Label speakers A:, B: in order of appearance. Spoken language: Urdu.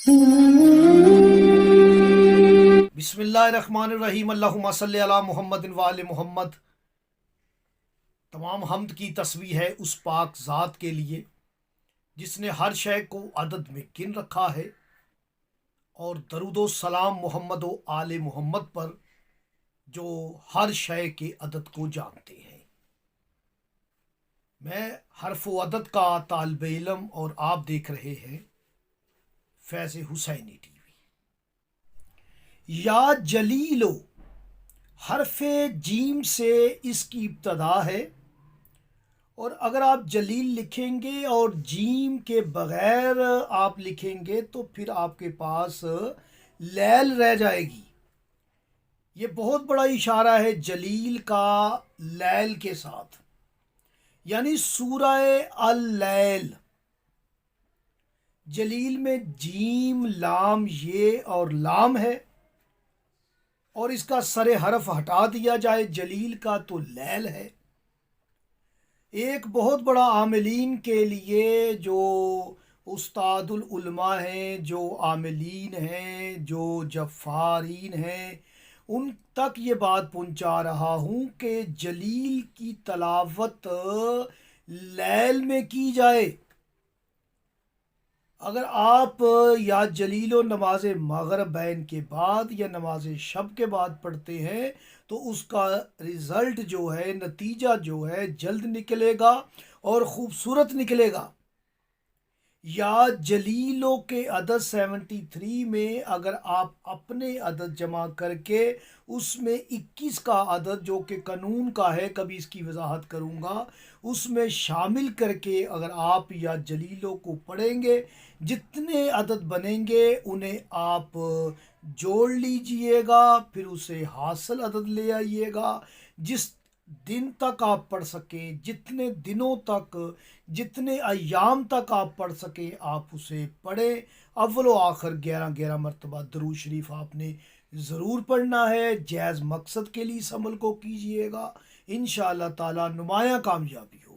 A: بسم اللہ الرحمن الرحیم، اللہم صلی علی محمد و آل محمد۔ تمام حمد کی تسبیح ہے اس پاک ذات کے لیے جس نے ہر شے کو عدد میں گن رکھا ہے، اور درود و سلام محمد و آل محمد پر جو ہر شے کے عدد کو جانتے ہیں۔ میں حرف و عدد کا طالب علم اور آپ دیکھ رہے ہیں فیض حسینی ٹی وی۔ یا جلیلو حرف جیم سے اس کی ابتدا ہے، اور اگر آپ جلیل لکھیں گے اور جیم کے بغیر آپ لکھیں گے تو پھر آپ کے پاس لیل رہ جائے گی۔ یہ بہت بڑا اشارہ ہے جلیل کا لیل کے ساتھ، یعنی سورہ اللیل۔ جلیل میں جیم لام یہ اور لام ہے، اور اس کا سر حرف ہٹا دیا جائے جلیل کا تو لیل ہے۔ ایک بہت بڑا عاملین کے لیے، جو استاد العلماء ہیں، جو عاملین ہیں، جو جفارین ہیں، ان تک یہ بات پہنچا رہا ہوں کہ جلیل کی تلاوت لیل میں کی جائے۔ اگر آپ یا جلیل و نماز مغربین کے بعد یا نماز شب کے بعد پڑھتے ہیں تو اس کا رزلٹ جو ہے، نتیجہ جو ہے، جلد نکلے گا اور خوبصورت نکلے گا۔ یا جلیلوں کے عدد 73 میں اگر آپ اپنے عدد جمع کر کے اس میں 21 کا عدد جو کہ قانون کا ہے، کبھی اس کی وضاحت کروں گا، اس میں شامل کر کے اگر آپ یا جلیلوں کو پڑھیں گے، جتنے عدد بنیں گے انہیں آپ جوڑ لیجئے گا، پھر اسے حاصل عدد لے آئیے گا۔ جس دن تک آپ پڑھ سکیں، جتنے دنوں تک، جتنے ایام تک آپ پڑھ سکیں، آپ اسے پڑھیں۔ اول و آخر 11 مرتبہ درود شریف آپ نے ضرور پڑھنا ہے۔ جائز مقصد کے لیے اس عمل کو کیجئے گا، انشاءاللہ تعالی نمایاں کامیابی ہو۔